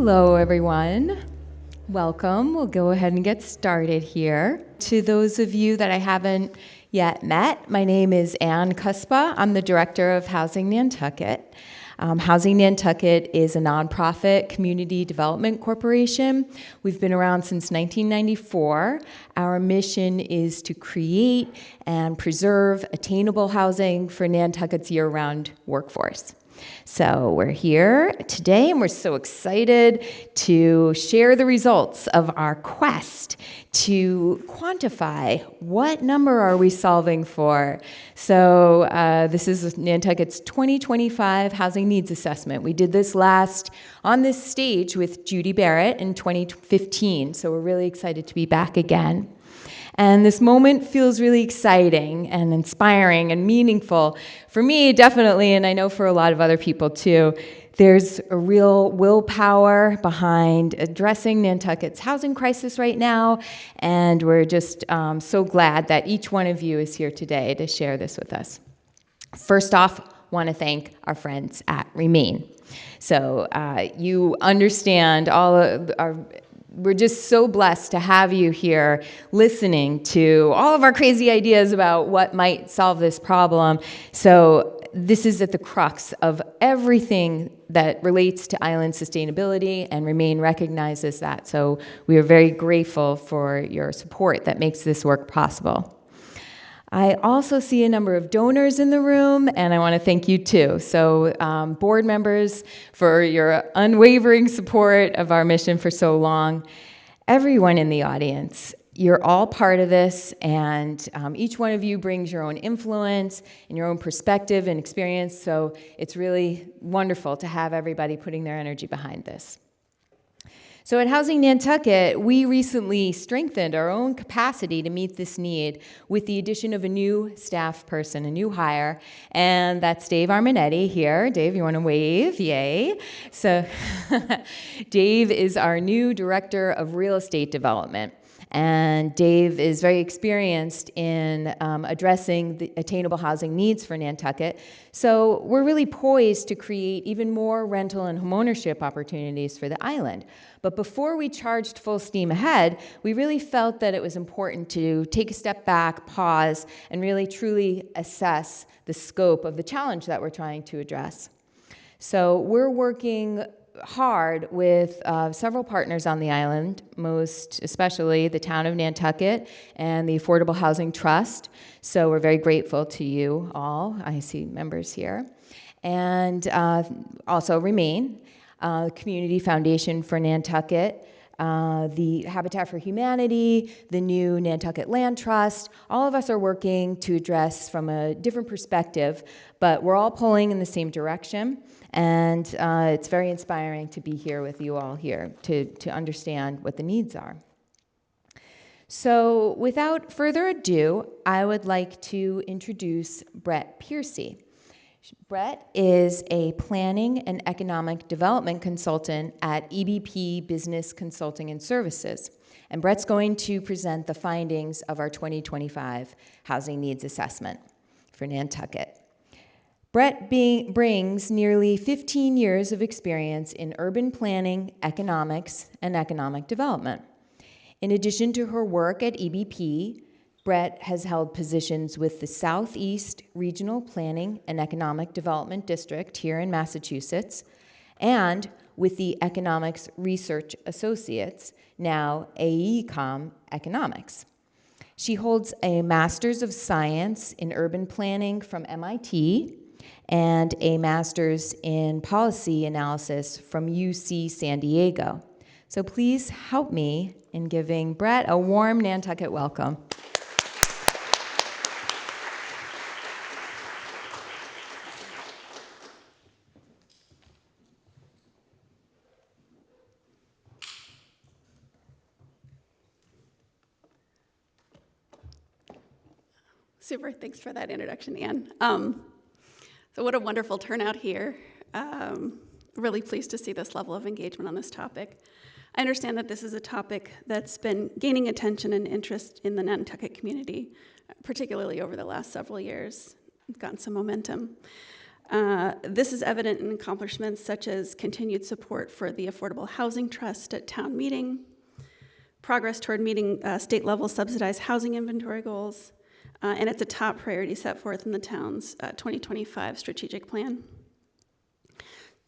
Hello, everyone. Welcome. We'll go ahead and get started here. To those of you that I haven't yet met, my name is Anne Kuszpa. I'm the director of Housing Nantucket. Housing Nantucket is a nonprofit community development corporation. We've been around since 1994. Our mission is to create and preserve attainable housing for Nantucket's year-round workforce. So we're here today, and we're so excited to share the results of our quest to quantify what number are we solving for. So this is Nantucket's 2025 Housing Needs Assessment. We did this last on this stage with Judy Barrett in 2015, so we're really excited to be back again. And this moment feels really exciting and inspiring and meaningful. For me, definitely, and I know for a lot of other people too, there's a real willpower behind addressing Nantucket's housing crisis right now, and we're just so glad that each one of you is here today to share this with us. First off, want to thank our friends at Remain. So you understand all of our. We're just so blessed to have you here listening to all of our crazy ideas about what might solve this problem. So this is at the crux of everything that relates to island sustainability, and Remain recognizes that. So we are very grateful for your support that makes this work possible. I also see a number of donors in the room, and I want to thank you too. So board members, for your unwavering support of our mission for so long. Everyone in the audience, you're all part of this, and each one of you brings your own influence and your own perspective and experience, so it's really wonderful to have everybody putting their energy behind this. So at Housing Nantucket, we recently strengthened our own capacity to meet this need with the addition of a new staff person, a new hire, and that's Dave Arminetti here. Dave, you want to wave? Yay. So Dave is our new director of real estate development. And Dave is very experienced in addressing the attainable housing needs for Nantucket. So we're really poised to create even more rental and homeownership opportunities for the island. But before we charged full steam ahead, we really felt that it was important to take a step back, pause, and really truly assess the scope of the challenge that we're trying to address. So we're working hard with several partners on the island, most especially the town of Nantucket and the Affordable Housing Trust. So we're very grateful to you all. I see members here. And also Remain, Community Foundation for Nantucket, the Habitat for Humanity, the new Nantucket Land Trust. All of us are working to address from a different perspective, but we're all pulling in the same direction. And it's very inspiring to be here with you all here to understand what the needs are. So without further ado, I would like to introduce Brett Piercy. Brett is a planning and economic development consultant at EBP Business Consulting and Services. And Brett's going to present the findings of our 2025 Housing Needs Assessment for Nantucket. Brett brings nearly 15 years of experience in urban planning, economics, and economic development. In addition to her work at EBP, Brett has held positions with the Southeast Regional Planning and Economic Development District here in Massachusetts, and with the Economics Research Associates, now AECOM Economics. She holds a Master's of Science in Urban Planning from MIT, and a Master's in Policy Analysis from UC San Diego. So please help me in giving Brett a warm Nantucket welcome. Super, thanks for that introduction, Anne. So what a wonderful turnout here. Really pleased to see this level of engagement on this topic. I understand that this is a topic that's been gaining attention and interest in the Nantucket community, particularly over the last several years. It's gotten some momentum. This is evident in accomplishments such as continued support for the Affordable Housing Trust at town meeting, progress toward meeting state-level subsidized housing inventory goals, and it's a top priority set forth in the town's 2025 strategic plan.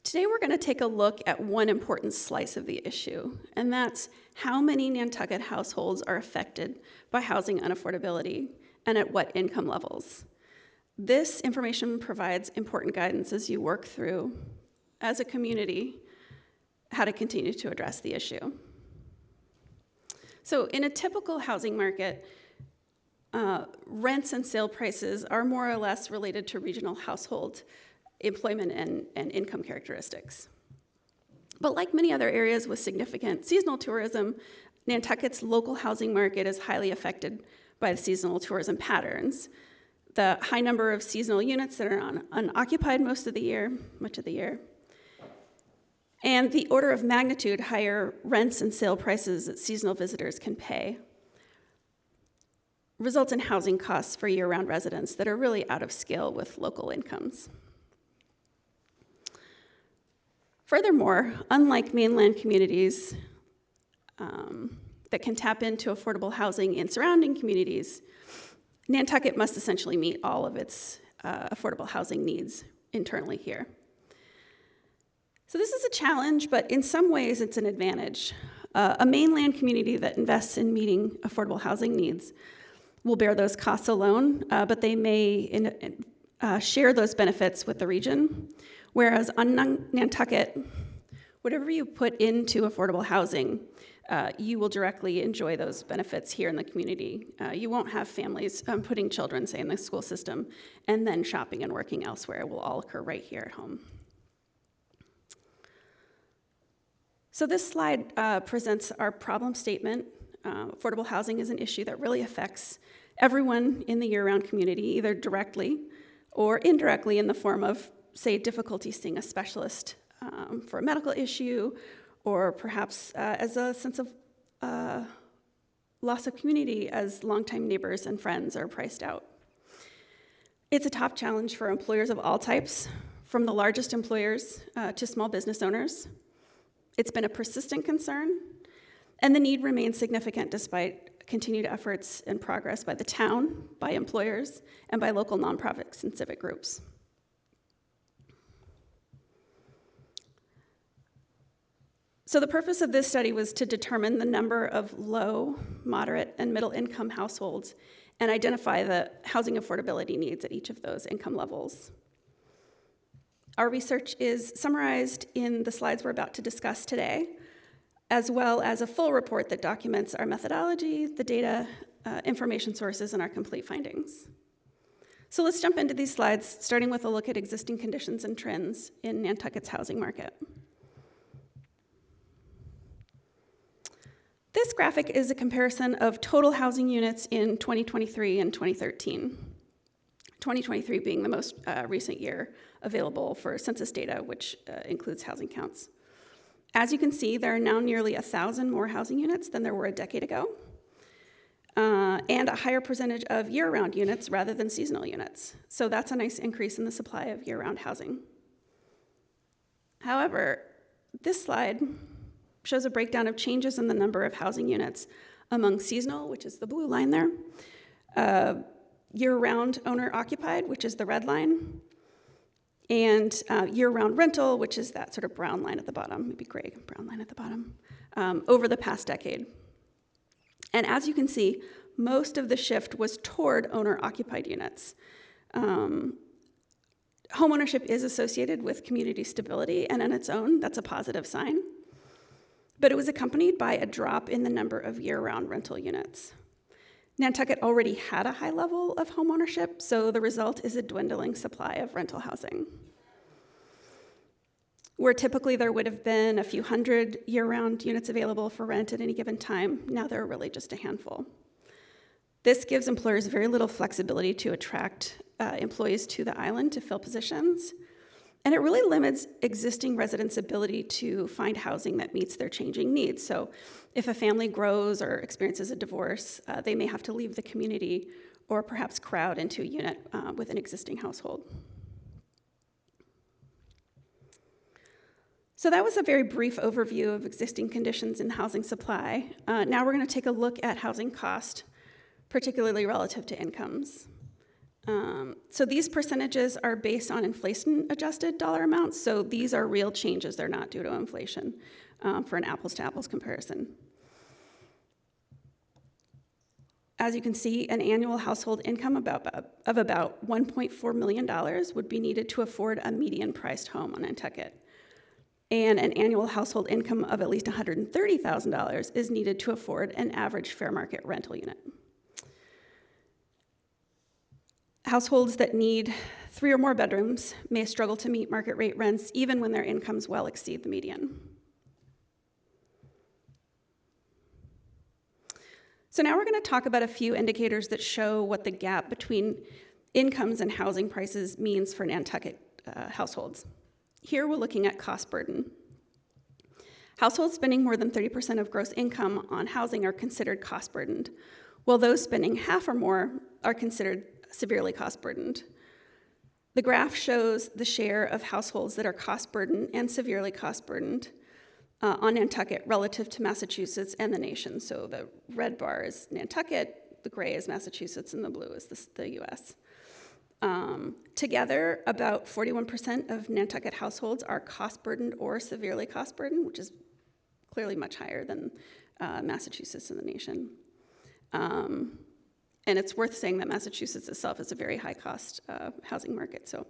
Today we're going to take a look at one important slice of the issue, and that's how many Nantucket households are affected by housing unaffordability and at what income levels. This information provides important guidance as you work through, as a community, how to continue to address the issue. So in a typical housing market, rents and sale prices are more or less related to regional household employment and income characteristics. But like many other areas with significant seasonal tourism, Nantucket's local housing market is highly affected by the seasonal tourism patterns. The high number of seasonal units that are unoccupied much of the year, and the order of magnitude higher rents and sale prices that seasonal visitors can pay results in housing costs for year-round residents that are really out of scale with local incomes. Furthermore, unlike mainland communities that can tap into affordable housing in surrounding communities, Nantucket must essentially meet all of its affordable housing needs internally here. So this is a challenge, but in some ways it's an advantage. A mainland community that invests in meeting affordable housing needs will bear those costs alone, but they may share those benefits with the region. Whereas on Nantucket, whatever you put into affordable housing, you will directly enjoy those benefits here in the community. You won't have families putting children, say, in the school system and then shopping and working elsewhere. It will all occur right here at home. So this slide presents our problem statement. Affordable housing is an issue that really affects everyone in the year-round community, either directly or indirectly in the form of, say, difficulty seeing a specialist for a medical issue, or perhaps as a sense of loss of community as longtime neighbors and friends are priced out. It's a top challenge for employers of all types, from the largest employers to small business owners. It's been a persistent concern, and the need remains significant despite continued efforts and progress by the town, by employers, and by local nonprofits and civic groups. So the purpose of this study was to determine the number of low, moderate, and middle income households and identify the housing affordability needs at each of those income levels. Our research is summarized in the slides we're about to discuss today, as well as a full report that documents our methodology, the data, information sources, and our complete findings. So let's jump into these slides, starting with a look at existing conditions and trends in Nantucket's housing market. This graphic is a comparison of total housing units in 2023 and 2013. 2023 being the most recent year available for census data, which includes housing counts. As you can see, there are now nearly 1,000 more housing units than there were a decade ago, and a higher percentage of year-round units rather than seasonal units. So that's a nice increase in the supply of year-round housing. However, this slide shows a breakdown of changes in the number of housing units among seasonal, which is the blue line there, year-round owner-occupied, which is the red line, and year-round rental, which is that sort of brown line at the bottom, maybe gray brown line at the bottom, over the past decade. And as you can see, most of the shift was toward owner-occupied units. Homeownership is associated with community stability, and on its own, that's a positive sign. But it was accompanied by a drop in the number of year-round rental units. Nantucket already had a high level of homeownership, so the result is a dwindling supply of rental housing. Where typically there would have been a few hundred year-round units available for rent at any given time, now there are really just a handful. This gives employers very little flexibility to attract employees to the island to fill positions, and it really limits existing residents' ability to find housing that meets their changing needs. So if a family grows or experiences a divorce, they may have to leave the community or perhaps crowd into a unit with an existing household. So that was a very brief overview of existing conditions in housing supply. Now we're going to take a look at housing cost, particularly relative to incomes. So these percentages are based on inflation-adjusted dollar amounts, so these are real changes. They're not due to inflation for an apples-to-apples comparison. As you can see, an annual household income of about $1.4 million would be needed to afford a median-priced home on Nantucket. And an annual household income of at least $130,000 is needed to afford an average fair market rental unit. Households that need 3 or more bedrooms may struggle to meet market rate rents even when their incomes well exceed the median. So now we're going to talk about a few indicators that show what the gap between incomes and housing prices means for Nantucket households. Here we're looking at cost burden. Households spending more than 30% of gross income on housing are considered cost burdened, while those spending half or more are considered severely cost burdened. The graph shows the share of households that are cost burdened and severely cost burdened on Nantucket relative to Massachusetts and the nation. So the red bar is Nantucket, the gray is Massachusetts, and the blue is the US. Together, about 41% of Nantucket households are cost burdened or severely cost burdened, which is clearly much higher than Massachusetts and the nation. And it's worth saying that Massachusetts itself is a very high-cost housing market. So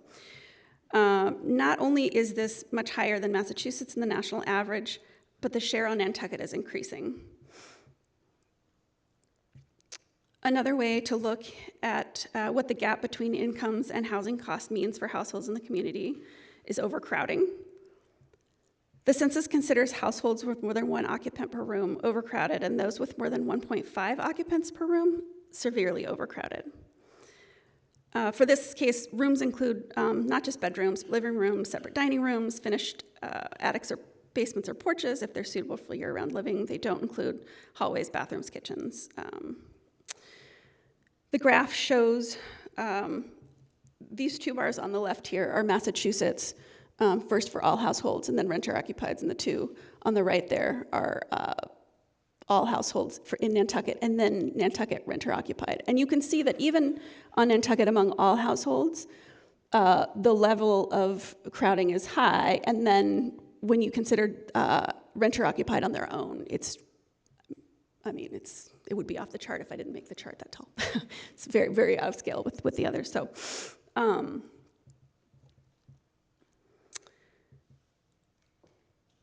not only is this much higher than Massachusetts and the national average, but the share on Nantucket is increasing. Another way to look at what the gap between incomes and housing cost means for households in the community is overcrowding. The census considers households with more than 1 occupant per room overcrowded, and those with more than 1.5 occupants per room severely overcrowded. For this case, rooms include not just bedrooms, living rooms, separate dining rooms, finished attics or basements or porches if they're suitable for year-round living. They don't include hallways, bathrooms, kitchens. The graph shows these 2 bars on the left here are Massachusetts, first for all households, and then renter-occupieds, and the 2 on the right there are all households in Nantucket, and then Nantucket renter-occupied. And you can see that even on Nantucket among all households, the level of crowding is high, and then when you consider renter-occupied on their own, it would be off the chart if I didn't make the chart that tall. It's very, very out of scale with the others. So,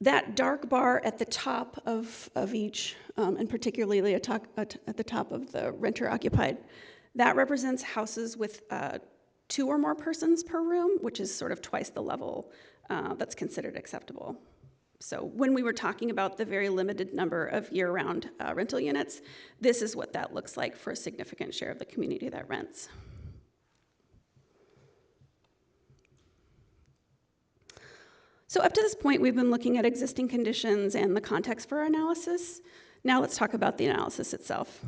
that dark bar at the top of each, and particularly at the top of the renter-occupied, that represents houses with 2 or more persons per room, which is sort of twice the level that's considered acceptable. So when we were talking about the very limited number of year-round rental units, this is what that looks like for a significant share of the community that rents. So up to this point, we've been looking at existing conditions and the context for our analysis. Now let's talk about the analysis itself.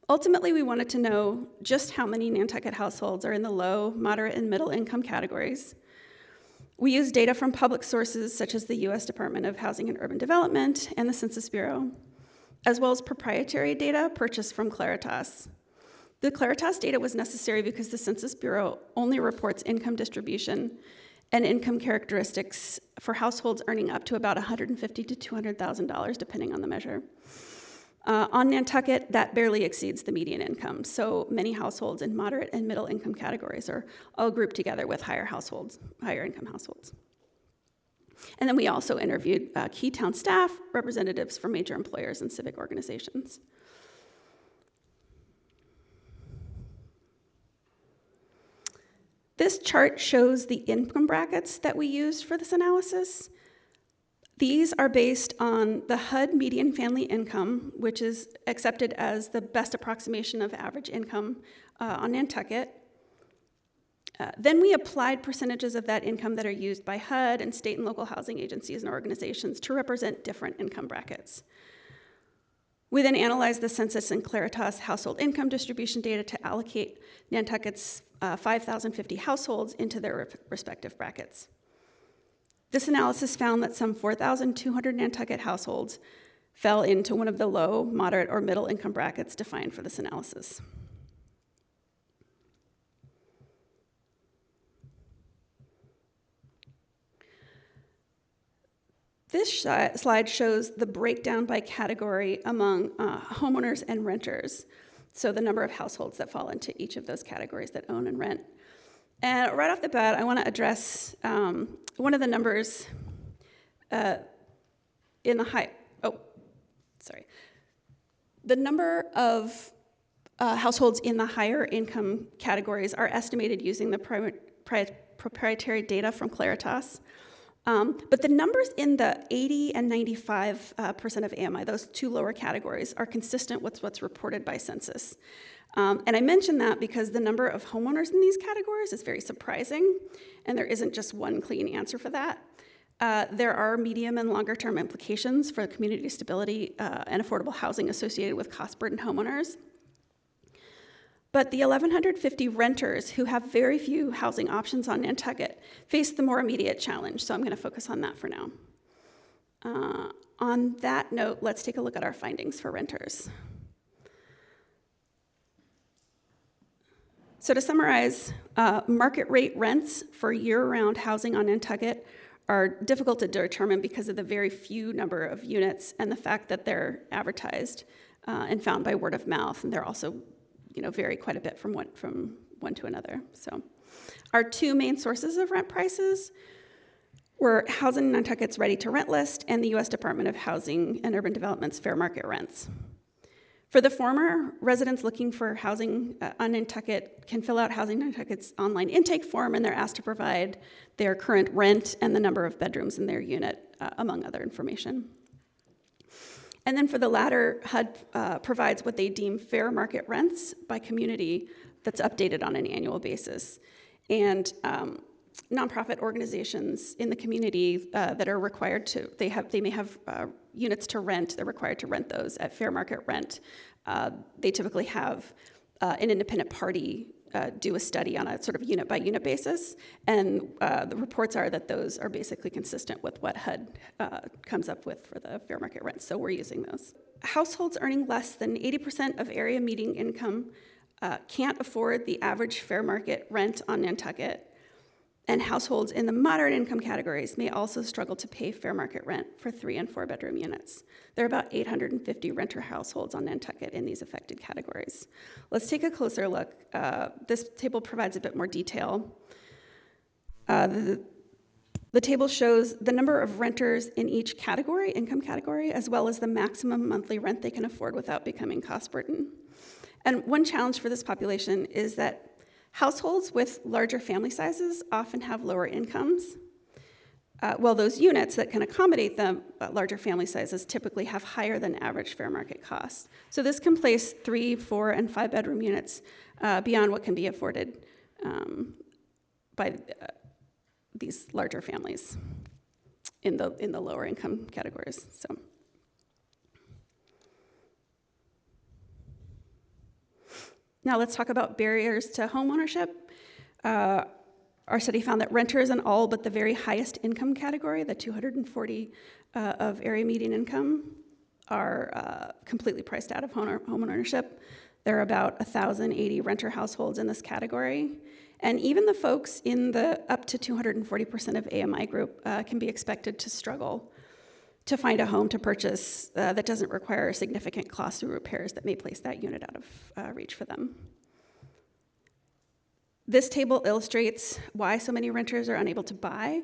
Ultimately, we wanted to know just how many Nantucket households are in the low, moderate, and middle income categories. We used data from public sources such as the U.S. Department of Housing and Urban Development and the Census Bureau, as well as proprietary data purchased from Claritas. The Claritas data was necessary because the Census Bureau only reports income distribution and income characteristics for households earning up to about $150,000 to $200,000, depending on the measure. On Nantucket, that barely exceeds the median income, so many households in moderate and middle income categories are all grouped together with higher income households. And then we also interviewed key town staff, representatives from major employers and civic organizations. This chart shows the income brackets that we used for this analysis. These are based on the HUD median family income, which is accepted as the best approximation of average income on Nantucket. Then we applied percentages of that income that are used by HUD and state and local housing agencies and organizations to represent different income brackets. We then analyzed the Census and Claritas household income distribution data to allocate Nantucket's 5,050 households into their respective brackets. This analysis found that some 4,200 Nantucket households fell into one of the low, moderate, or middle income brackets defined for this analysis. This slide shows the breakdown by category among homeowners and renters. So the number of households that fall into each of those categories that own and rent. And right off the bat, I want to address one of the numbers in the The number of households in the higher income categories are estimated using the proprietary data from Claritas. But the numbers in the 80 and 95% of AMI, those two lower categories, are consistent with what's reported by census. And I mention that because the number of homeowners in these categories is very surprising, and there isn't just one clean answer for that. There are medium and longer term implications for community stability and affordable housing associated with cost burdened homeowners. But the 1,150 renters who have very few housing options on Nantucket face the more immediate challenge, so I'm going to focus on that for now. On that note, let's take a look at our findings for renters. So to summarize, market rate rents for year-round housing on Nantucket are difficult to determine because of the very few number of units and the fact that they're advertised and found by word of mouth, and they're also vary quite a bit from one to another. So our two main sources of rent prices were Housing Nantucket's Ready to Rent list and the U.S. Department of Housing and Urban Development's fair market rents. For the former, residents looking for housing on Nantucket can fill out Housing Nantucket's online intake form, and they're asked to provide their current rent and the number of bedrooms in their unit, among other information. And then for the latter, HUD provides what they deem fair market rents by community that's updated on an annual basis. And nonprofit organizations in the community that are required to, they may have units to rent, they're required to rent those at fair market rent. They typically have an independent party do a study on a sort of unit by unit basis, and the reports are that those are basically consistent with what HUD comes up with for the fair market rent, so we're using those. Households earning less than 80% of area median income can't afford the average fair market rent on Nantucket, and households in the moderate income categories may also struggle to pay fair market rent for 3 and 4 bedroom units. There are about 850 renter households on Nantucket in these affected categories. Let's take a closer look. This table provides a bit more detail. The table shows the number of renters in each category, income category, as well as the maximum monthly rent they can afford without becoming cost burden. And one challenge for this population is that households with larger family sizes often have lower incomes, while those units that can accommodate the larger family sizes typically have higher than average fair market costs. So this can place 3, 4, and 5 bedroom units beyond what can be afforded by these larger families in the lower income categories. So. Now let's talk about barriers to homeownership. Our study found that renters in all but the very highest income category, the 240 of area median income, are completely priced out of homeownership. There are about 1,080 renter households in this category. And even the folks in the up to 240% of AMI group can be expected to struggle to find a home to purchase that doesn't require significant costs through repairs that may place that unit out of reach for them. This table illustrates why so many renters are unable to buy.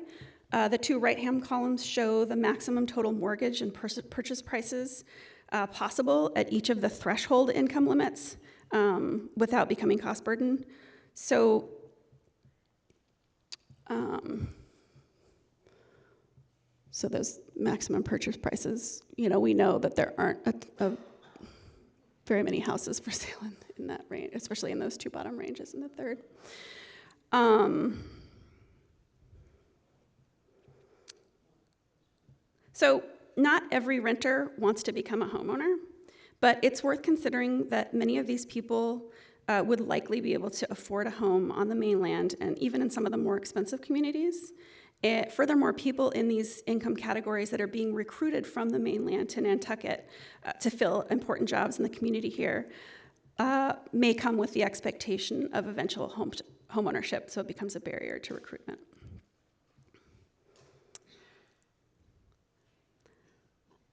The two right-hand columns show the maximum total mortgage and purchase prices possible at each of the threshold income limits without becoming cost burden. So those maximum purchase prices, we know that there aren't very many houses for sale in that range, especially in those two bottom ranges in the third. So not every renter wants to become a homeowner, but it's worth considering that many of these people would likely be able to afford a home on the mainland and even in some of the more expensive communities. Furthermore, people in these income categories that are being recruited from the mainland to Nantucket to fill important jobs in the community here may come with the expectation of eventual home ownership, so it becomes a barrier to recruitment.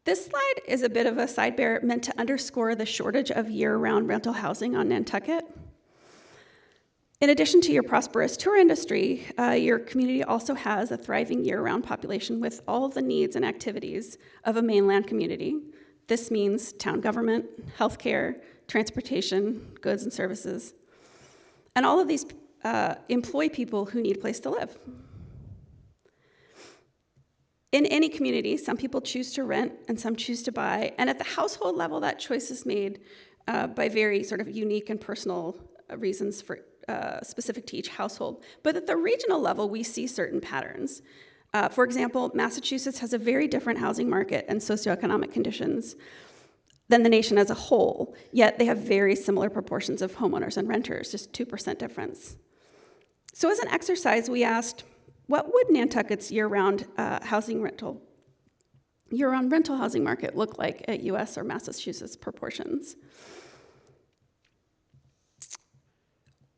This slide is a bit of a sidebar meant to underscore the shortage of year-round rental housing on Nantucket. In addition to your prosperous tour industry, your community also has a thriving year-round population with all the needs and activities of a mainland community. This means town government, healthcare, transportation, goods and services. And all of these employ people who need a place to live. In any community, some people choose to rent and some choose to buy. And at the household level, that choice is made by very sort of unique and personal reasons for specific to each household. But at the regional level, we see certain patterns. For example, Massachusetts has a very different housing market and socioeconomic conditions than the nation as a whole, yet they have very similar proportions of homeowners and renters, just 2% difference. So as an exercise, we asked, what would Nantucket's year-round rental housing market look like at US or Massachusetts proportions?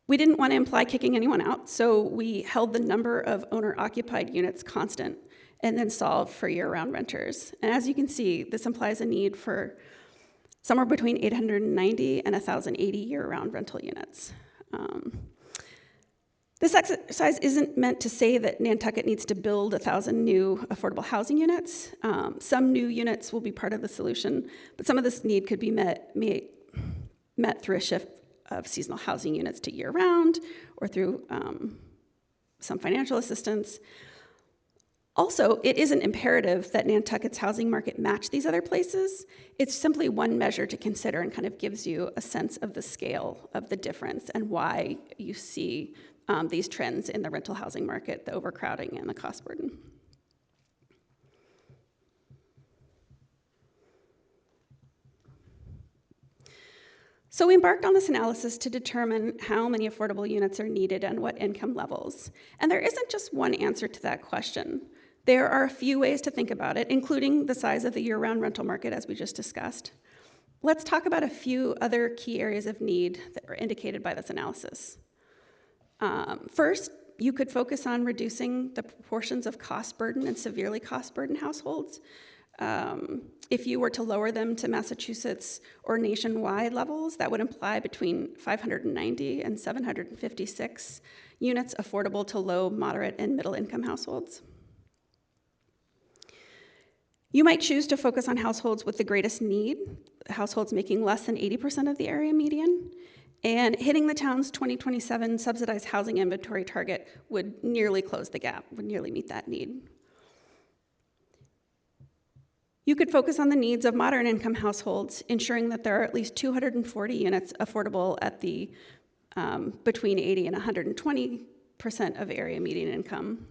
We didn't want to imply kicking anyone out, so we held the number of owner-occupied units constant and then solved for year-round renters. And as you can see, this implies a need for somewhere between 890 and 1,080 year-round rental units. This exercise isn't meant to say that Nantucket needs to build 1,000 new affordable housing units. Some new units will be part of the solution, but some of this need could be met through a shift of seasonal housing units to year-round or through some financial assistance. Also, it isn't imperative that Nantucket's housing market match these other places. It's simply one measure to consider and kind of gives you a sense of the scale of the difference and why you see these trends in the rental housing market, the overcrowding and the cost burden. So we embarked on this analysis to determine how many affordable units are needed and what income levels. And there isn't just one answer to that question. There are a few ways to think about it, including the size of the year-round rental market, as we just discussed. Let's talk about a few other key areas of need that are indicated by this analysis. First, you could focus on reducing the proportions of cost burden and severely cost burden households. If you were to lower them to Massachusetts or nationwide levels, that would imply between 590 and 756 units affordable to low, moderate, and middle income households. You might choose to focus on households with the greatest need, households making less than 80% of the area median, and hitting the town's 2027 subsidized housing inventory target would nearly close the gap, would nearly meet that need. You could focus on the needs of moderate income households, ensuring that there are at least 240 units affordable at the between 80 and 120% of area median income.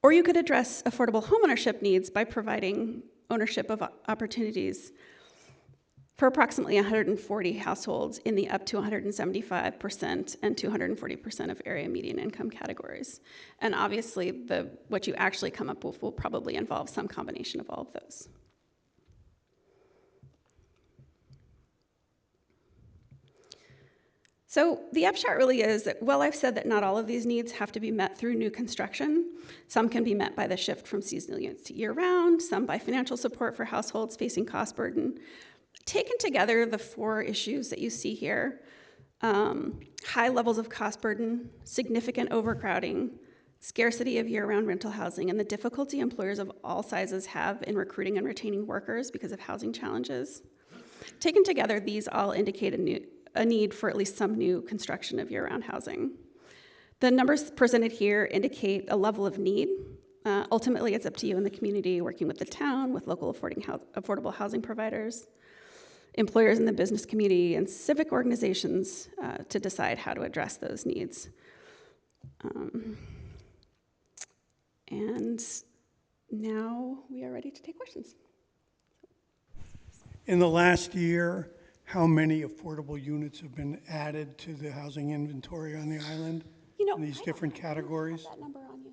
Or you could address affordable homeownership needs by providing ownership of opportunities for approximately 140 households in the up to 175% and 240% of area median income categories. And obviously, what you actually come up with will probably involve some combination of all of those. So the upshot really is that, well, I've said that not all of these needs have to be met through new construction. Some can be met by the shift from seasonal units to year-round, some by financial support for households facing cost burden. Taken together, the four issues that you see here, high levels of cost burden, significant overcrowding, scarcity of year-round rental housing, and the difficulty employers of all sizes have in recruiting and retaining workers because of housing challenges. Taken together, these all indicate a need for at least some new construction of year-round housing. The numbers presented here indicate a level of need. Ultimately, it's up to you in the community, working with the town, with local affordable housing providers, employers in the business community, and civic organizations to decide how to address those needs. And now we are ready to take questions. In the last year, how many affordable units have been added to the housing inventory on the island? in these different categories? I don't have that number on you.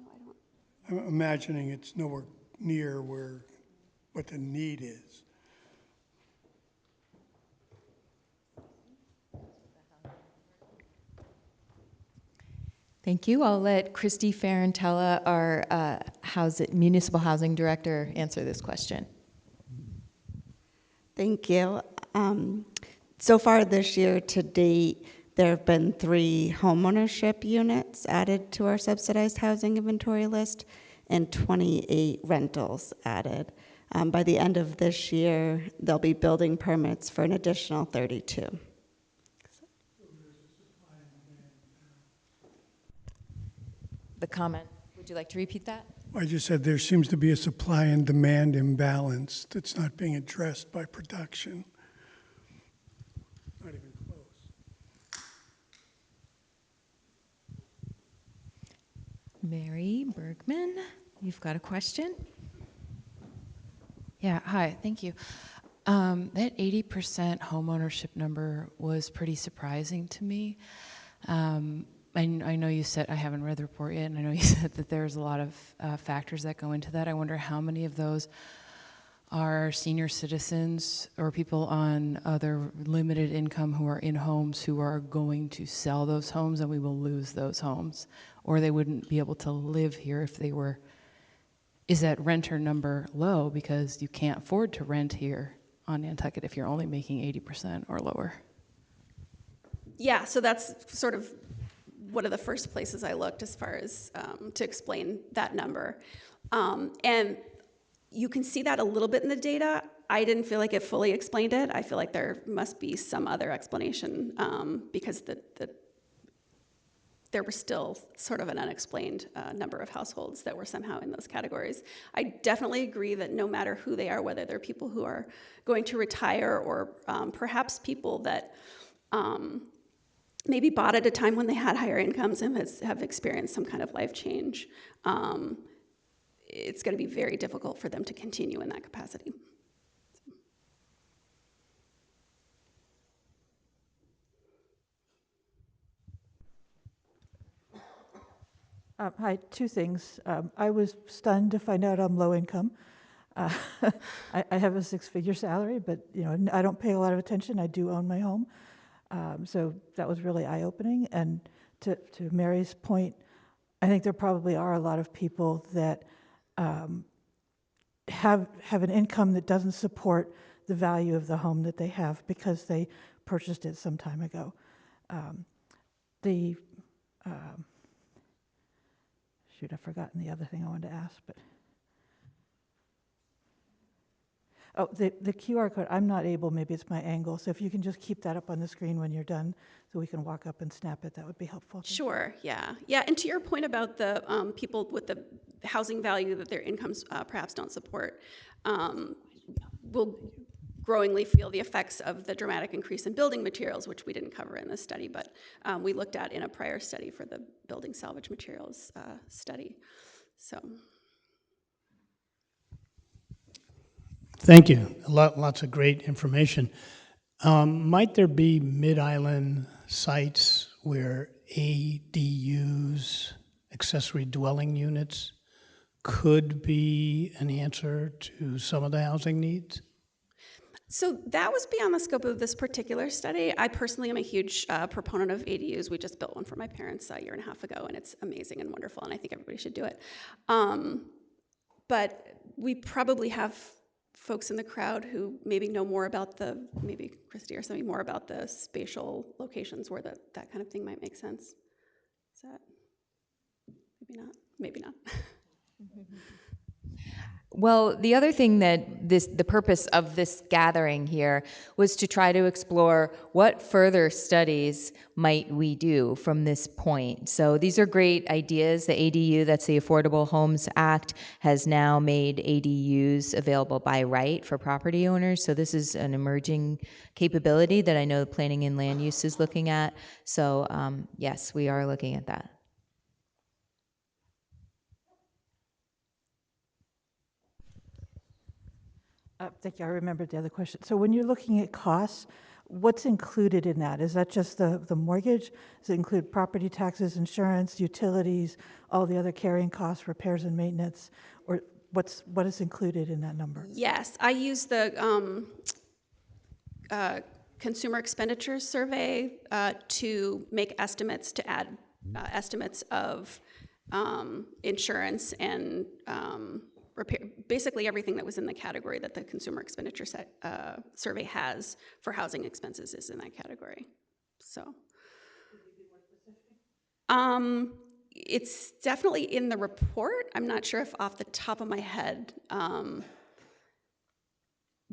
I don't. I'm imagining it's nowhere near what the need is. Thank you. I'll let Christy Ferrantella, our municipal housing director, answer this question. Thank you. So far this year to date, there have been 3 homeownership units added to our subsidized housing inventory list and 28 rentals added. By the end of this year, there'll be building permits for an additional 32. The comment, would you like to repeat that? I just said there seems to be a supply and demand imbalance that's not being addressed by production. Not even close. Mary Bergman, you've got a question? Yeah, hi, thank you. That 80% homeownership number was pretty surprising to me. I know you said, I haven't read the report yet, and I know you said that there's a lot of factors that go into that. I wonder how many of those are senior citizens or people on other limited income who are in homes who are going to sell those homes and we will lose those homes, or they wouldn't be able to live here if they were. Is that renter number low because you can't afford to rent here on Nantucket if you're only making 80% or lower? Yeah, so that's sort of one of the first places I looked as far as to explain that number. And you can see that a little bit in the data. I didn't feel like it fully explained it. I feel like there must be some other explanation because there was still sort of an unexplained number of households that were somehow in those categories. I definitely agree that no matter who they are, whether they're people who are going to retire or perhaps people that maybe bought at a time when they had higher incomes and have experienced some kind of life change, it's going to be very difficult for them to continue in that capacity. Hi, 2 things. I was stunned to find out I'm low income. Uh, I have a 6-figure salary, but I don't pay a lot of attention. I do own my home, so that was really eye-opening. And to Mary's point, I think there probably are a lot of people that have an income that doesn't support the value of the home that they have because they purchased it some time ago. Shoot, I've forgotten the other thing I wanted to ask, but the QR code, I'm not able, maybe it's my angle, so if you can just keep that up on the screen when you're done so we can walk up and snap it, that would be helpful. Sure, yeah. Yeah, and to your point about the people with the housing value that their incomes perhaps don't support, will growingly feel the effects of the dramatic increase in building materials, which we didn't cover in this study, but we looked at in a prior study for the building salvage materials study. So. Thank you. Lots of great information. Might there be mid-island sites where ADUs, accessory dwelling units, could be an answer to some of the housing needs? So that was beyond the scope of this particular study. I personally am a huge proponent of ADUs. We just built one for my parents a year and a half ago, and it's amazing and wonderful, and I think everybody should do it. But we probably have folks in the crowd who maybe know more about maybe Christy or somebody more about the spatial locations where that kind of thing might make sense. Is that, maybe not, maybe not. Well, the other thing that the purpose of this gathering here was to try to explore what further studies might we do from this point. So these are great ideas. The ADU, that's the Affordable Homes Act, has now made ADUs available by right for property owners. So this is an emerging capability that I know the Planning and Land Use is looking at. So yes, we are looking at that. Thank you. I remembered the other question. So when you're looking at costs, What's included in that? Is that just the mortgage? Does it include property taxes, insurance, utilities, all the other carrying costs, repairs and maintenance? Or what is included in that number? Yes, I use the consumer expenditures survey to make estimates, to add estimates of insurance and repair, basically everything that was in the category that the consumer expenditure survey has for housing expenses is in that category. So, it's definitely in the report. I'm not sure if off the top of my head,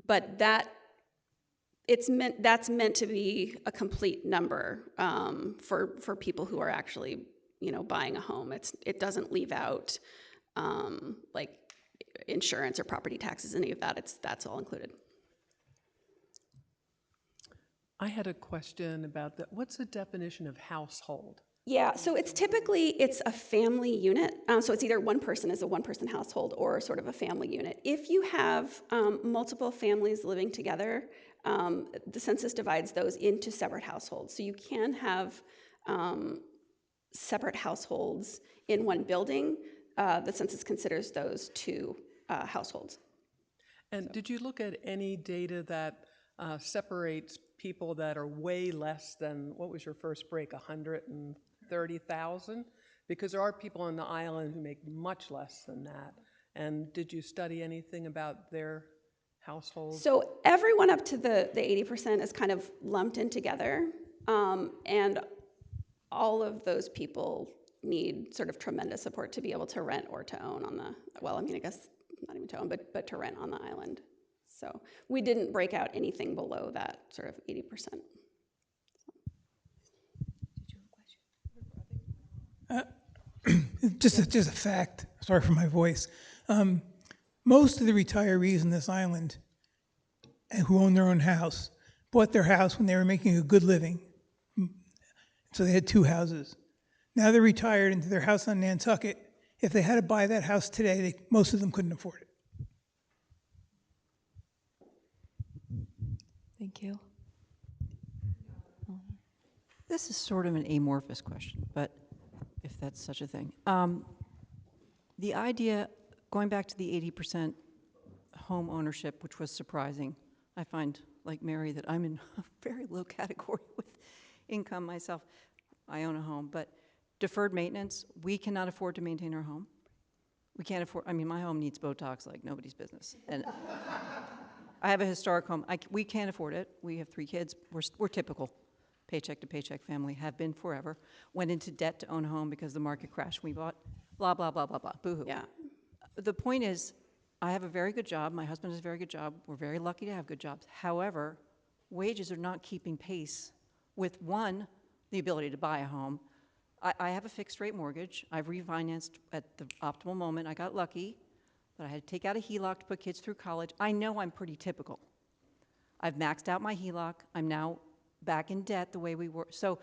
but that's meant to be a complete number for people who are actually, buying a home. It doesn't leave out like insurance or property taxes, any of that. That's all included. I had a question about what's the definition of household? Yeah, so it's a family unit. So it's either one person is a one-person household or sort of a family unit. If you have multiple families living together, the census divides those into separate households. So you can have separate households in one building. The census considers those two households. And did you look at any data that separates people that are way less than, what was your first break, 130,000? Because there are people on the island who make much less than that. And did you study anything about their households? So everyone up to the 80% is kind of lumped in together. And all of those people need sort of tremendous support to be able to rent or to own I guess not even to own, but to rent on the island. So we didn't break out anything below that sort of 80%. Just a fact. Sorry for my voice. Most of the retirees in this island who own their own house bought their house when they were making a good living. So they had two houses. Now they're retired into their house on Nantucket. If they had to buy that house today, most of them couldn't afford it. Thank you. This is sort of an amorphous question, but if that's such a thing. The idea, going back to the 80% home ownership, which was surprising. I find, like Mary, that I'm in a very low category with income myself. I own a home, but deferred maintenance, we cannot afford to maintain our home. We can't afford, my home needs Botox like nobody's business. And I have a historic home. We can't afford it. We have 3 kids. We're typical paycheck to paycheck family, have been forever. Went into debt to own a home because the market crashed when we bought, blah, blah, blah, blah, blah, boo-hoo. Yeah. The point is, I have a very good job. My husband has a very good job. We're very lucky to have good jobs. However, wages are not keeping pace with, one, the ability to buy a home. I have a fixed rate mortgage. I've refinanced at the optimal moment. I got lucky, but I had to take out a HELOC to put kids through college. I know I'm pretty typical. I've maxed out my HELOC. I'm now back in debt the way we were. So,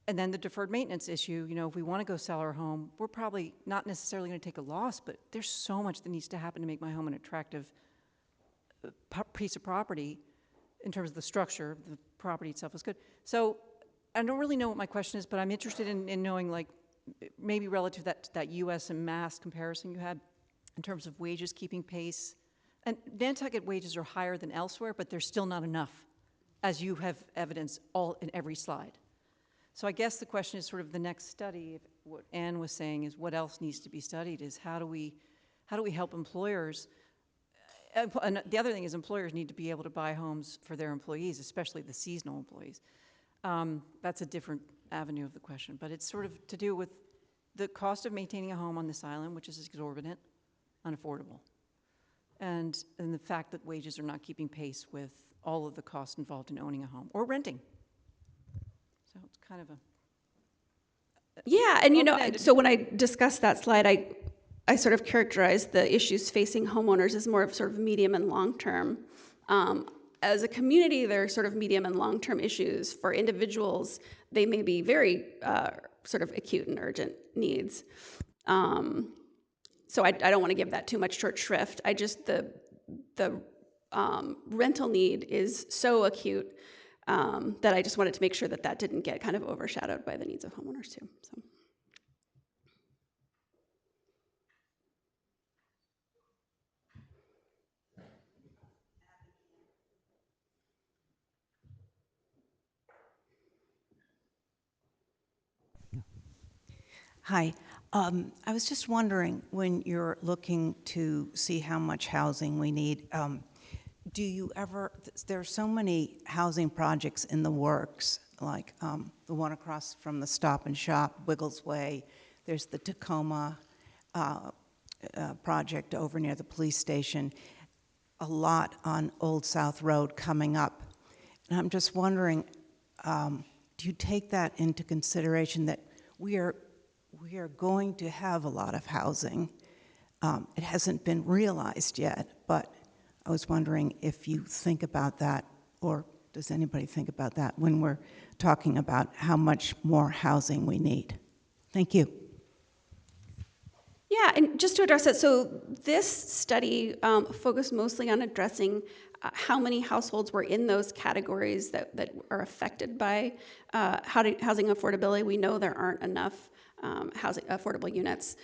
and then the deferred maintenance issue, if we want to go sell our home, we're probably not necessarily going to take a loss, but there's so much that needs to happen to make my home an attractive piece of property in terms of the structure. The property itself is good. So I don't really know what my question is, but I'm interested in knowing, like, maybe relative to that U.S. and mass comparison you had in terms of wages keeping pace. And Nantucket wages are higher than elsewhere, but they're still not enough, as you have evidence all in every slide. So I guess the question is sort of the next study. If what Anne was saying is what else needs to be studied is how do we help employers? And the other thing is employers need to be able to buy homes for their employees, especially the seasonal employees. That's a different avenue of the question, but it's sort of to do with the cost of maintaining a home on this island, which is exorbitant, unaffordable, and the fact that wages are not keeping pace with all of the costs involved in owning a home or renting. So it's kind of a yeah, and so when I discussed that slide, I sort of characterized the issues facing homeowners as more of sort of medium and long term. As a community, there are sort of medium and long term issues. For individuals, they may be very sort of acute and urgent needs. So I don't want to give that too much short shrift. The rental need is so acute. that I just wanted to make sure that that didn't get kind of overshadowed by the needs of homeowners too. So. Hi. I was just wondering, when you're looking to see how much housing we need, do you ever, there are so many housing projects in the works, like the one across from the Stop and Shop, Wiggles Way. There's the Tacoma project over near the police station, a lot on Old South Road coming up. And I'm just wondering, do you take that into consideration that we are going to have a lot of housing? It hasn't been realized yet, but I was wondering if you think about that, or does anybody think about that when we're talking about how much more housing we need? Thank you. Yeah, and just to address it, so this study focused mostly on addressing how many households were in those categories that are affected by housing affordability. We know there aren't enough housing affordable units.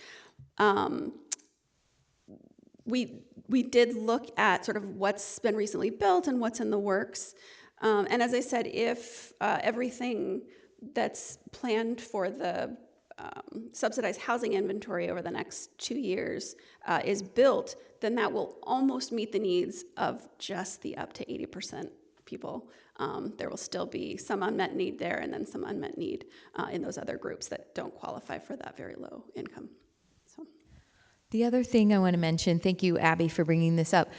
We did look at sort of what's been recently built and what's in the works. And as I said, if everything that's planned for the subsidized housing inventory over the next 2 years is built, then that will almost meet the needs of just the up to 80% people. There will still be some unmet need there, and then some unmet need in those other groups that don't qualify for that very low income. So. The other thing I want to mention, thank you, Abby, for bringing this up.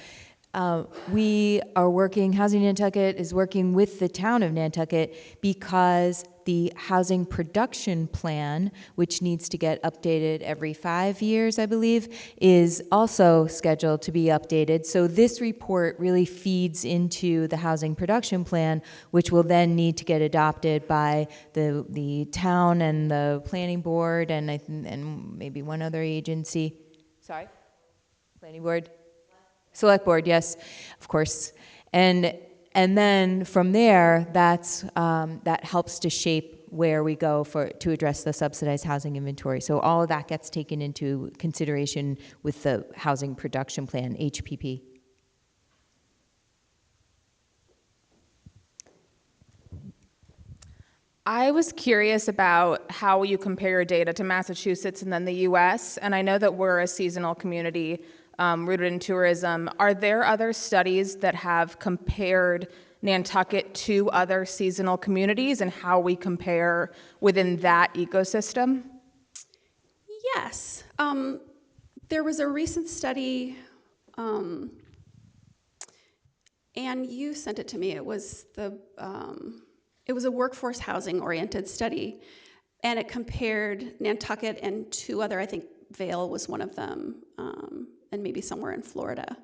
We are working, Housing Nantucket is working with the town of Nantucket because the housing production plan, which needs to get updated every 5 years, I believe, is also scheduled to be updated. So this report really feeds into the housing production plan, which will then need to get adopted by the town and the planning board and maybe one other agency. Sorry? Planning board? Select board, yes, of course. And then from there, that helps to shape where we go to address the subsidized housing inventory. So all of that gets taken into consideration with the housing production plan, HPP. I was curious about how you compare your data to Massachusetts and then the US, and I know that we're a seasonal community rooted in tourism. Are there other studies that have compared Nantucket to other seasonal communities and how we compare within that ecosystem? Yes. There was a recent study, and you sent it to me. It was a workforce housing oriented study, and it compared Nantucket and two other, I think Vail was one of them, and maybe somewhere in Florida.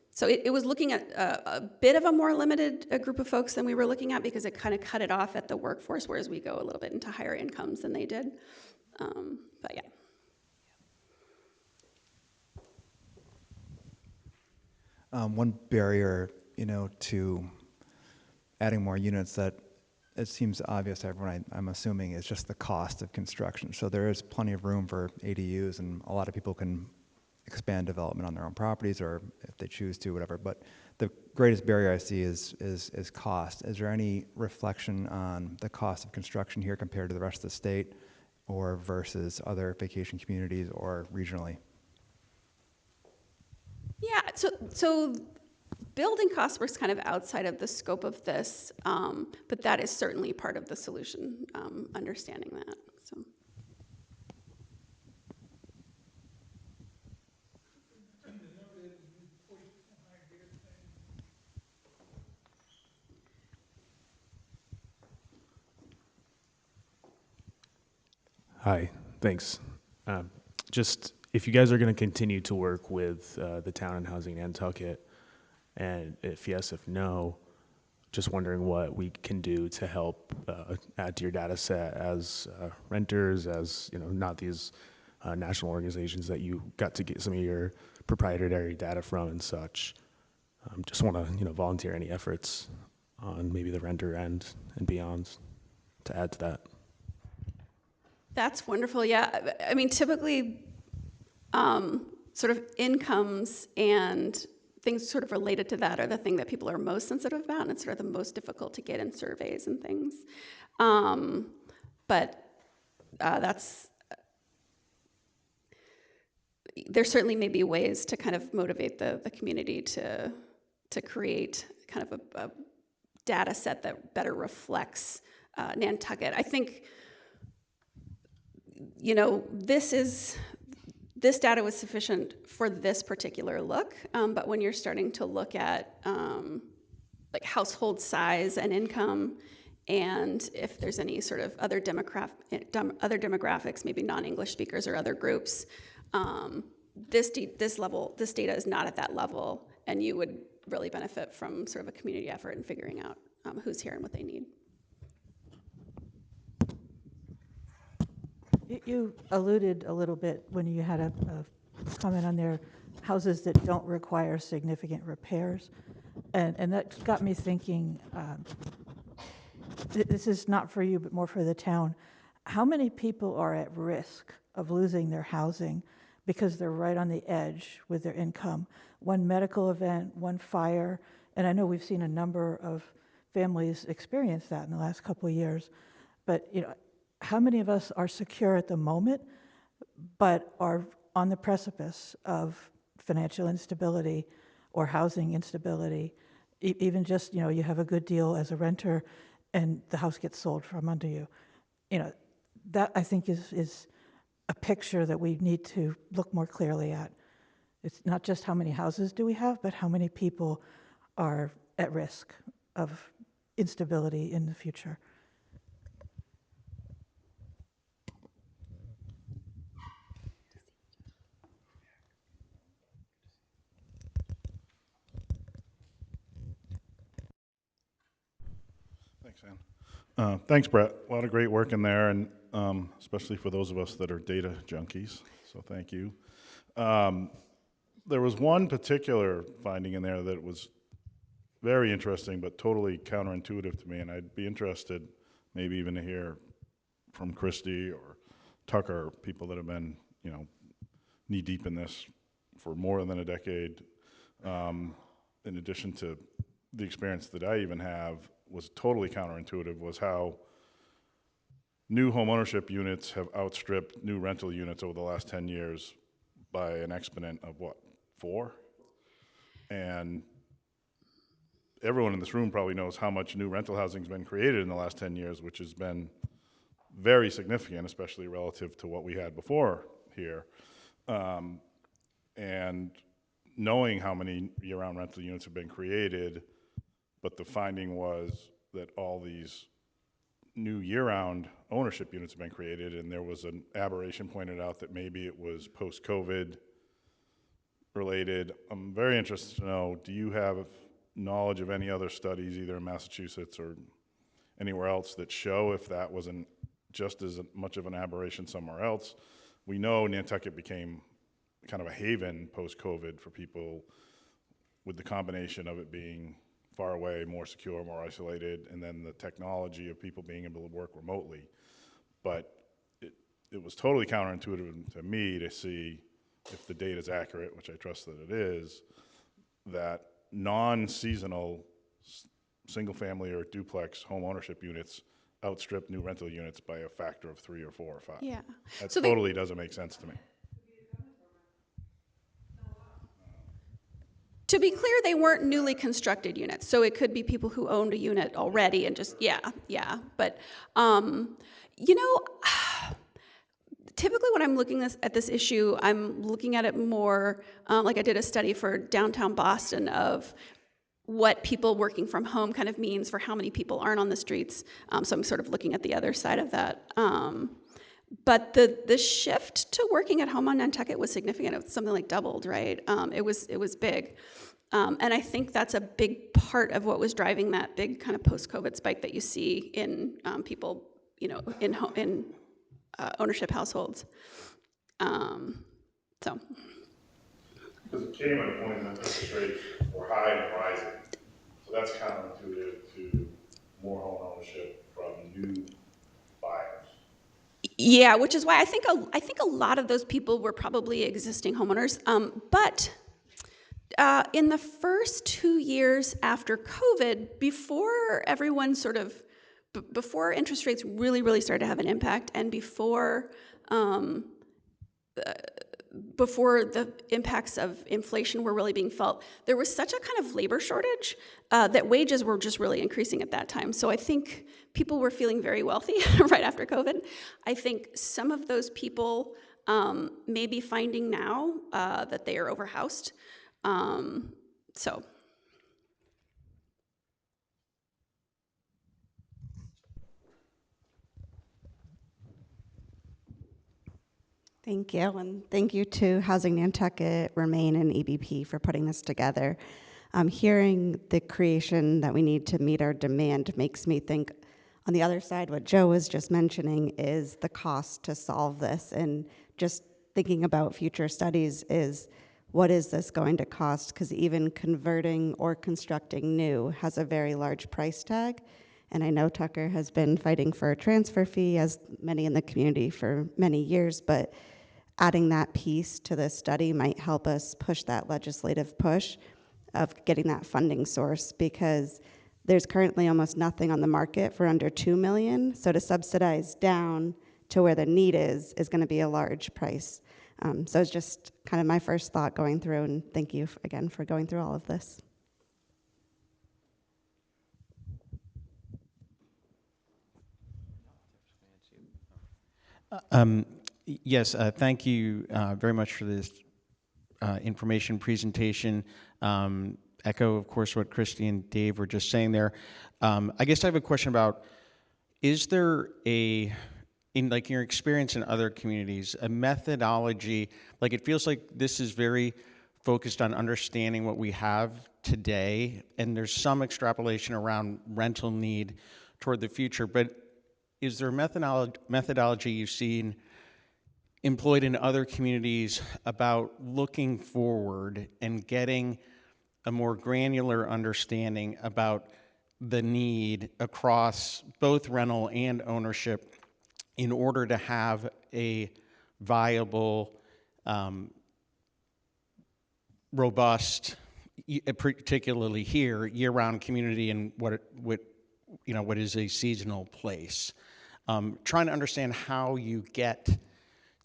So it was looking at a bit of a more limited group of folks than we were looking at, because it kind of cut it off at the workforce, whereas we go a little bit into higher incomes than they did. But yeah. One barrier, to adding more units that it seems obvious to everyone, I'm assuming, is just the cost of construction. So there is plenty of room for ADUs, and a lot of people can expand development on their own properties, or if they choose to, whatever. But the greatest barrier I see is cost. Is there any reflection on the cost of construction here compared to the rest of the state, or versus other vacation communities or regionally? Yeah, so building cost works kind of outside of the scope of this, but that is certainly part of the solution, understanding that. So. Hi, thanks. Just if you guys are going to continue to work with the town and Housing Nantucket, and if yes, if no, just wondering what we can do to help add to your data set as renters, as not these national organizations that you got to get some of your proprietary data from and such. Just want to volunteer any efforts on maybe the renter end and beyond to add to that? That's wonderful. Yeah, I mean, typically, sort of incomes and things sort of related to that are the thing that people are most sensitive about, and it's sort of the most difficult to get in surveys and things. But there certainly may be ways to kind of motivate the community to create kind of a data set that better reflects Nantucket. I think, you know, this data was sufficient for this particular look, but when you're starting to look at like household size and income, and if there's any sort of other demographics, maybe non-English speakers or other groups, this data is not at that level, and you would really benefit from sort of a community effort in figuring out who's here and what they need. You alluded a little bit when you had a comment on their houses that don't require significant repairs, and that got me thinking, this is not for you, but more for the town. How many people are at risk of losing their housing because they're right on the edge with their income? One medical event, one fire, and I know we've seen a number of families experience that in the last couple of years, but you know, how many of us are secure at the moment, but are on the precipice of financial instability or housing instability? Even just, you know, you have a good deal as a renter and the house gets sold from under you. You know, that I think is a picture that we need to look more clearly at. It's not just how many houses do we have, but how many people are at risk of instability in the future. Thanks, Anne. Thanks, Brett. A lot of great work in there, and especially for those of us that are data junkies, so thank you. There was one particular finding in there that was very interesting, but totally counterintuitive to me, and I'd be interested maybe even to hear from Christy or Tucker, people that have been, you know, knee-deep in this for more than a decade, in addition to the experience that I even have, was totally counterintuitive, was how new home ownership units have outstripped new rental units over the last 10 years by an exponent of what, 4? And everyone in this room probably knows how much new rental housing has been created in the last 10 years, which has been very significant, especially relative to what we had before here. And knowing how many year-round rental units have been created, but the finding was that all these new year-round ownership units have been created, and there was an aberration pointed out that maybe it was post-COVID related. I'm very interested to know, do you have knowledge of any other studies, either in Massachusetts or anywhere else, that show if that wasn't just as much of an aberration somewhere else? We know Nantucket became kind of a haven post-COVID for people, with the combination of it being far away, more secure, more isolated, and then the technology of people being able to work remotely. But it was totally counterintuitive to me to see, if the data is accurate, which I trust that it is, that non-seasonal single-family or duplex home ownership units outstrip new rental units by a factor of 3 or 4 or 5. Yeah. That So totally doesn't make sense to me. To be clear, they weren't newly constructed units, so it could be people who owned a unit already and just, yeah. But, you know, typically when I'm looking at this issue, I'm looking at it more, like I did a study for downtown Boston of what people working from home kind of means for how many people aren't on the streets. So I'm sort of looking at the other side of that. But the shift to working at home on Nantucket was significant. It was something like doubled, right? It was big. And I think that's a big part of what was driving that big kind of post-COVID spike that you see in people, you know, in ownership households. So. Because it came at a point that interest rates were high and rising. So that's counterintuitive to more home ownership from new buyers. Yeah, which is why I think a lot of those people were probably existing homeowners. But in the first 2 years after COVID, before everyone before interest rates really started to have an impact, and before the impacts of inflation were really being felt, there was such a kind of labor shortage that wages were just really increasing at that time. So I think people were feeling very wealthy right after COVID. I think some of those people may be finding now that they are overhoused. So. Thank you, and thank you to Housing Nantucket, Remain, and EBP for putting this together. Hearing the creation that we need to meet our demand makes me think, on the other side, what Joe was just mentioning is the cost to solve this, and just thinking about future studies is, what is this going to cost? Because even converting or constructing new has a very large price tag. And I know Tucker has been fighting for a transfer fee, as many in the community, for many years, but adding that piece to this study might help us push that legislative push of getting that funding source, because there's currently almost nothing on the market for under $2 million. So to subsidize down to where the need is going to be a large price. So it's just kind of my first thought going through, and thank you again for going through all of this. Yes, thank you very much for this information presentation. Echo, of course, what Christy and Dave were just saying there. I guess I have a question about, is there in like your experience in other communities, a methodology, like it feels like this is very focused on understanding what we have today, and there's some extrapolation around rental need toward the future, but is there a methodology you've seen employed in other communities about looking forward and getting a more granular understanding about the need across both rental and ownership in order to have a viable, robust, particularly here, year-round community in what is a seasonal place? Trying to understand how you get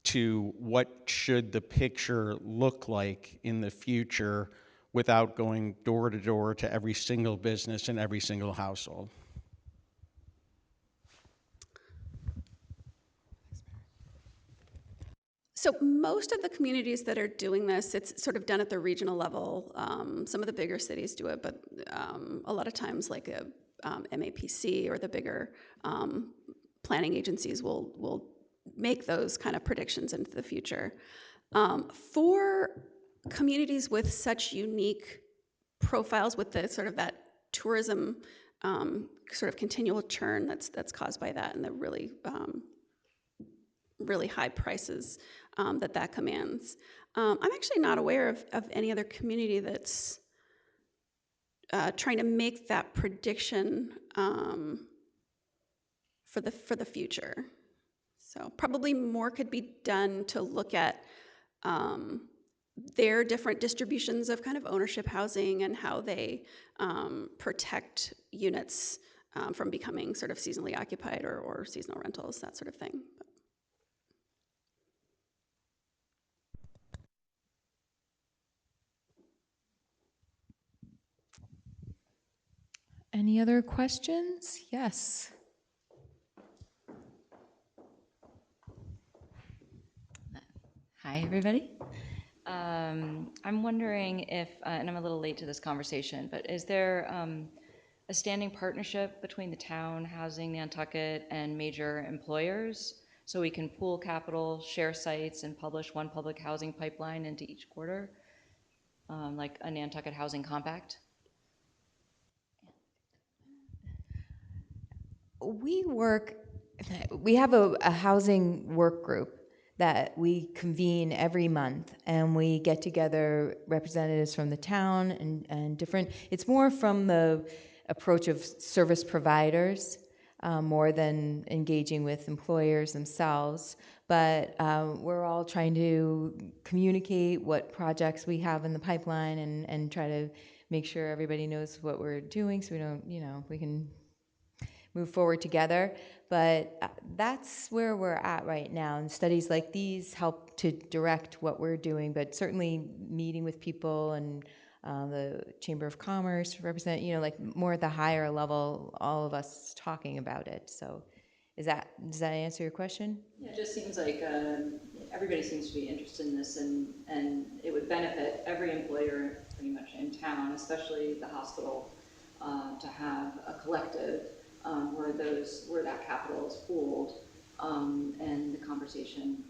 to what should the picture look like in the future without going door to door to every single business and every single household. So most of the communities that are doing this, it's sort of done at the regional level. Some of the bigger cities do it, but a lot of times like a MAPC or the bigger planning agencies will make those kind of predictions into the future. For communities with such unique profiles, with the sort of that tourism sort of continual churn that's caused by that, and the really high prices that commands. I'm actually not aware of any other community that's trying to make that prediction for the future. So probably more could be done to look at their different distributions of kind of ownership housing and how they protect units from becoming sort of seasonally occupied or seasonal rentals, that sort of thing. Any other questions? Yes. Hi, everybody. I'm wondering if, and I'm a little late to this conversation, but is there a standing partnership between the town, Housing Nantucket, and major employers so we can pool capital, share sites, and publish one public housing pipeline into each quarter, like a Nantucket Housing Compact? We have a housing work group that we convene every month, and we get together representatives from the town and different, it's more from the approach of service providers, more than engaging with employers themselves. But we're all trying to communicate what projects we have in the pipeline and try to make sure everybody knows what we're doing so we don't, we can move forward together. But that's where we're at right now. And studies like these help to direct what we're doing, but certainly meeting with people and the Chamber of Commerce represent, like more at the higher level, all of us talking about it. So does that answer your question? Yeah, it just seems like everybody seems to be interested in this, and it would benefit every employer pretty much in town, especially the hospital, to have a collective where that capital is pooled, and the conversation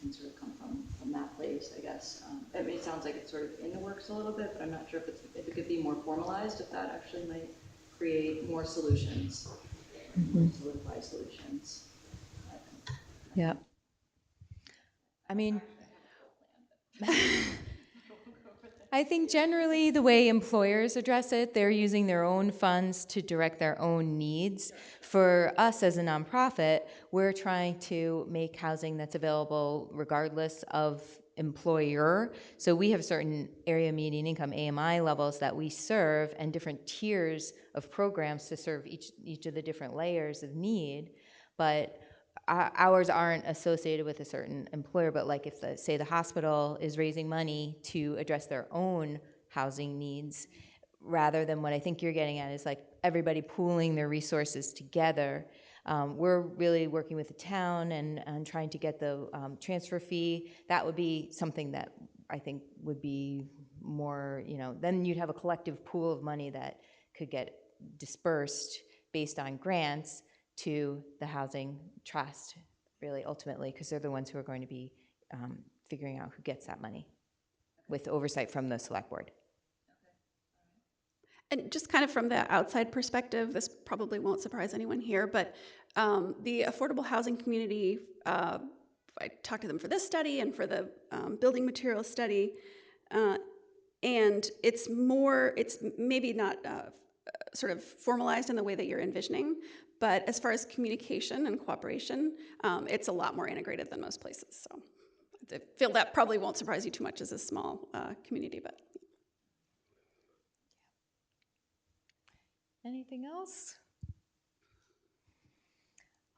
can sort of come from that place, I guess. I mean, it sounds like it's sort of in the works a little bit, but I'm not sure if it could be more formalized, if that actually might create more solutions, solidify solutions. Yeah. I mean, I think generally the way employers address it, they're using their own funds to direct their own needs. For us as a nonprofit, we're trying to make housing that's available regardless of employer. So we have certain area median income, AMI levels, that we serve, and different tiers of programs to serve each of the different layers of need. But ours aren't associated with a certain employer, but like if say the hospital is raising money to address their own housing needs, rather than what I think you're getting at is like everybody pooling their resources together. We're really working with the town and trying to get the transfer fee. That would be something that I think would be more, then you'd have a collective pool of money that could get dispersed based on grants to the housing trust, really, ultimately, because they're the ones who are going to be figuring out who gets that money with oversight from the select board. And just kind of from the outside perspective, this probably won't surprise anyone here, but the affordable housing community, I talked to them for this study and for the building materials study, and it's maybe not sort of formalized in the way that you're envisioning, but as far as communication and cooperation, it's a lot more integrated than most places. So I feel that probably won't surprise you too much as a small community, but. Anything else?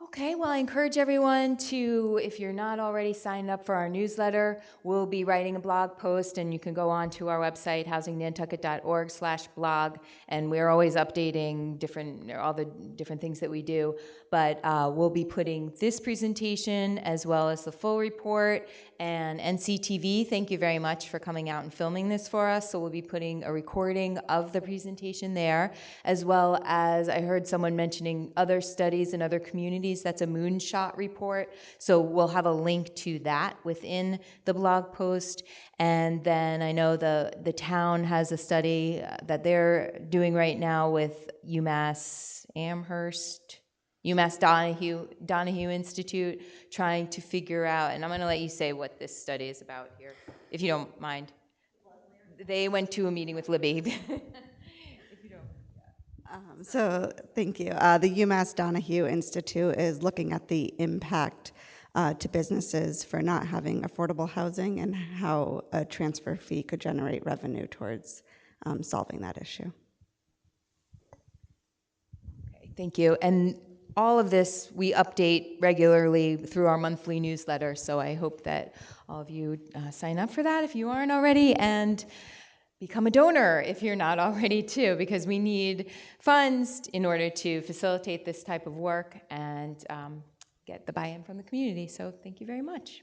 Okay, well, I encourage everyone to, if you're not already signed up for our newsletter, we'll be writing a blog post, and you can go on to our website, housingnantucket.org/blog, and we're always updating all the different things that we do. But we'll be putting this presentation as well as the full report, and NCTV, thank you very much for coming out and filming this for us. So we'll be putting a recording of the presentation there, as well as I heard someone mentioning other studies in other communities. That's a moonshot report. So we'll have a link to that within the blog post. And then I know the town has a study that they're doing right now with UMass Amherst, UMass Donahue Institute, trying to figure out, and I'm going to let you say what this study is about here, if you don't mind. They went to a meeting with Libby. If you don't. So thank you. The UMass Donahue Institute is looking at the impact to businesses for not having affordable housing and how a transfer fee could generate revenue towards solving that issue. Okay, thank you. And all of this we update regularly through our monthly newsletter, so I hope that all of you sign up for that if you aren't already, and become a donor if you're not already too, because we need funds in order to facilitate this type of work and get the buy-in from the community. So thank you very much.